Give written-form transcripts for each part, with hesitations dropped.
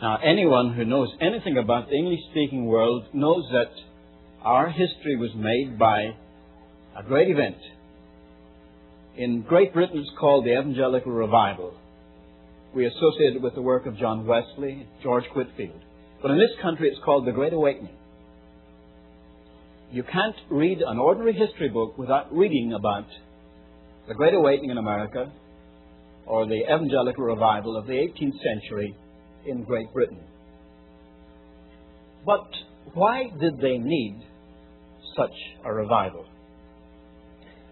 Now, anyone who knows anything about the English-speaking world knows that our history was made by a great event. In Great Britain, it's called the Evangelical Revival. We associate it with the work of John Wesley, George Whitefield. But in this country, it's called the Great Awakening. You can't read an ordinary history book without reading about the Great Awakening in America or the Evangelical Revival of the 18th century in Great Britain. But why did they need such a revival?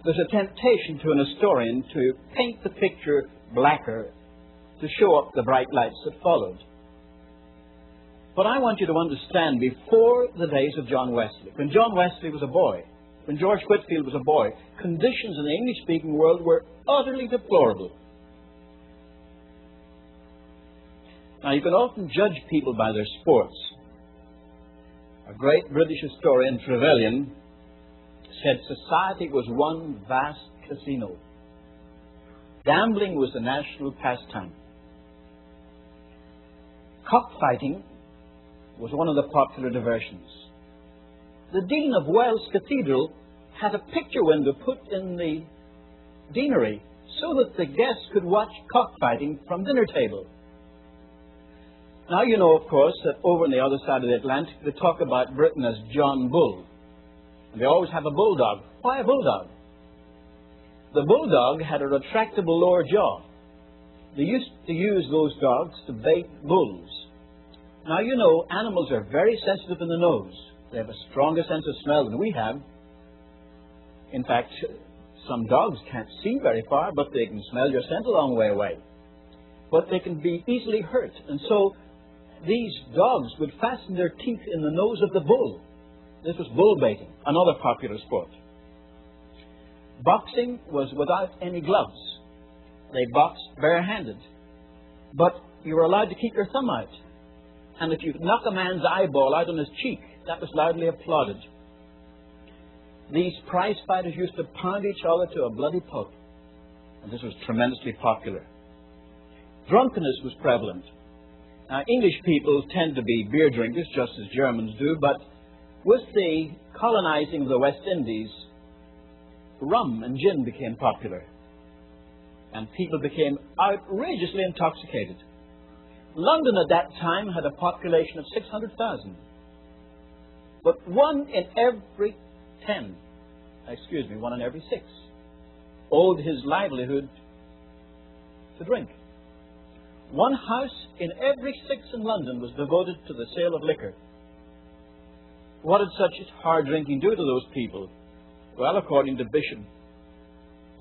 There's a temptation to an historian to paint the picture blacker to show up the bright lights that followed. But I want you to understand, before the days of John Wesley, when John Wesley was a boy, when George Whitefield was a boy, conditions in the English-speaking world were utterly deplorable. Now, you can often judge people by their sports. A great British historian, Trevelyan, said society was one vast casino. Gambling was the national pastime. Cockfighting was one of the popular diversions. The Dean of Wells Cathedral had a picture window put in the deanery so that the guests could watch cockfighting from dinner table. Now you know, of course, that over on the other side of the Atlantic they talk about Britain as John Bull. And they always have a bulldog. Why a bulldog? The bulldog had a retractable lower jaw. They used to use those dogs to bait bulls. Now you know, animals are very sensitive in the nose. They have a stronger sense of smell than we have. In fact, some dogs can't see very far, but they can smell your scent a long way away. But they can be easily hurt. And so these dogs would fasten their teeth in the nose of the bull. This was bull baiting, another popular sport. Boxing was without any gloves. They boxed barehanded. But you were allowed to keep your thumb out. And if you knock a man's eyeball out on his cheek, that was loudly applauded. These prize fighters used to pound each other to a bloody pulp. And this was tremendously popular. Drunkenness was prevalent. Now, English people tend to be beer drinkers, just as Germans do, but with the colonizing of the West Indies, rum and gin became popular. And people became outrageously intoxicated. London at that time had a population of 600,000. But one in every 6 owed his livelihood to drink. One house in every 6 in London was devoted to the sale of liquor. What did such hard drinking do to those people? Well, according to Bishop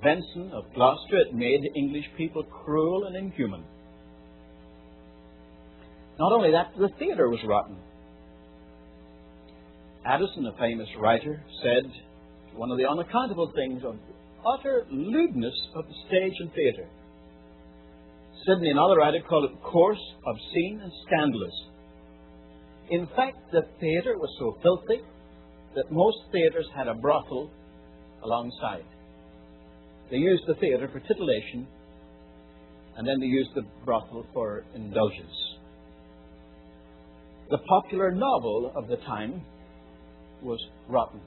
Benson of Gloucester, it made the English people cruel and inhuman. Not only that, the theatre was rotten. Addison, a famous writer, said one of the unaccountable things of utter lewdness of the stage and theatre. Sidney, another writer, called it coarse, obscene, and scandalous. In fact, the theatre was so filthy that most theatres had a brothel alongside. They used the theatre for titillation, and then they used the brothel for indulgence. The popular novel of the time was rotten.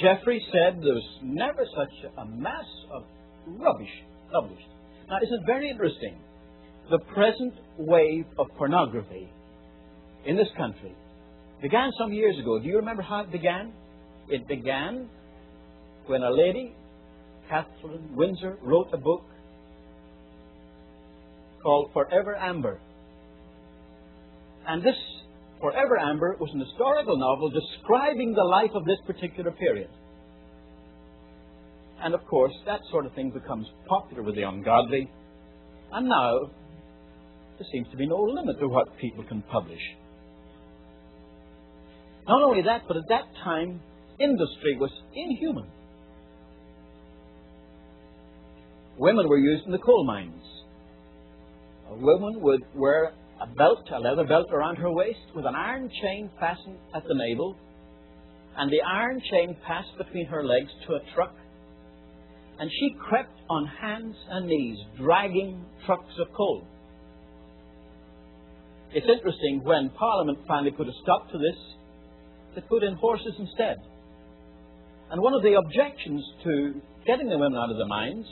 Jeffrey said there was never such a mass of rubbish published. Now, isn't it very interesting? The present wave of pornography in this country began some years ago. Do you remember how it began? It began when a lady, Catherine Windsor, wrote a book called Forever Amber. And this Forever Amber was an historical novel describing the life of this particular period. And of course, that sort of thing becomes popular with the ungodly. And now, there seems to be no limit to what people can publish. Not only that, but at that time, industry was inhuman. Women were used in the coal mines. A woman would wear a belt, a leather belt around her waist with an iron chain fastened at the navel, and the iron chain passed between her legs to a truck, and she crept on hands and knees, dragging trucks of coal. It's interesting, when Parliament finally put a stop to this, they put in horses instead. And one of the objections to getting the women out of the mines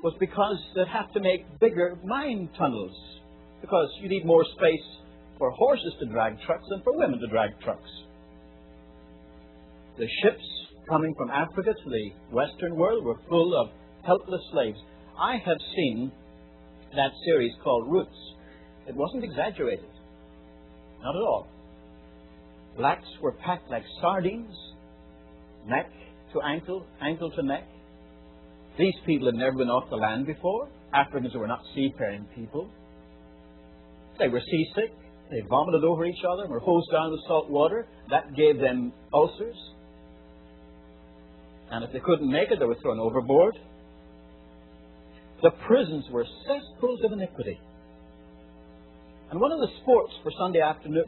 was because they'd have to make bigger mine tunnels, because you need more space for horses to drag trucks than for women to drag trucks. The ships coming from Africa to the Western world were full of helpless slaves. I have seen that series called Roots. It wasn't exaggerated. Not at all. Blacks were packed like sardines, neck to ankle, ankle to neck. These people had never been off the land before. Africans were not seafaring people. They were seasick. They vomited over each other and were hosed down with salt water. That gave them ulcers. And if they couldn't make it, they were thrown overboard. The prisons were cesspools of iniquity. And one of the sports for Saturday afternoon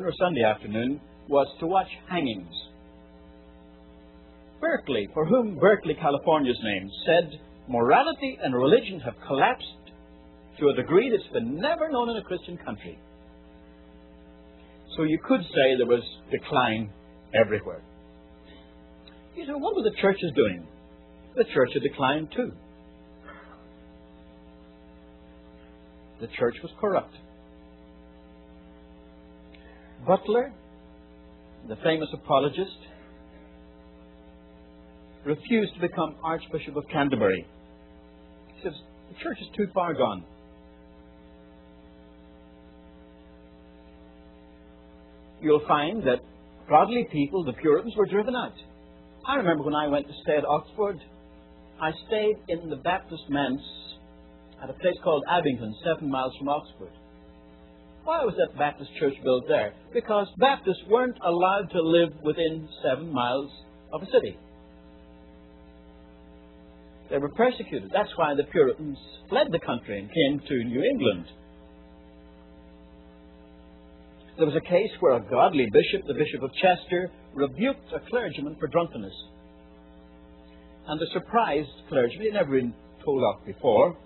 or Sunday afternoon was to watch hangings. Berkeley, for whom Berkeley, California's name, said morality and religion have collapsed to a degree that's been never known in a Christian country. So you could say there was decline everywhere. You know, what were the churches doing? The church had declined too. The church was corrupt. Butler, the famous apologist, refused to become Archbishop of Canterbury. He says, the church is too far gone. You'll find that godly people, the Puritans, were driven out. I remember when I went to stay at Oxford, I stayed in the Baptist manse at a place called Abington, 7 miles from Oxford. Why was that Baptist church built there? Because Baptists weren't allowed to live within 7 miles of a city. They were persecuted. That's why the Puritans fled the country and came to New England. There was a case where a godly bishop, the Bishop of Chester, rebuked a clergyman for drunkenness. And the surprised clergyman, he'd never been told off before,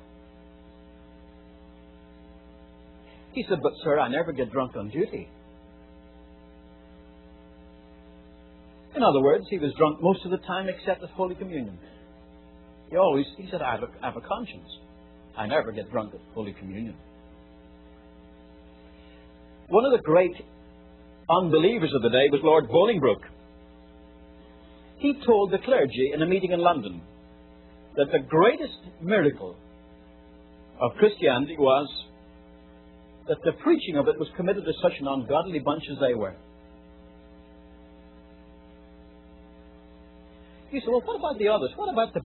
he said, but sir, I never get drunk on duty. In other words, he was drunk most of the time except at Holy Communion. He said, I have a conscience. I never get drunk at Holy Communion. One of the great unbelievers of the day was Lord Bolingbroke. He told the clergy in a meeting in London that the greatest miracle of Christianity was that the preaching of it was committed to such an ungodly bunch as they were. You say, well, what about the others? What about the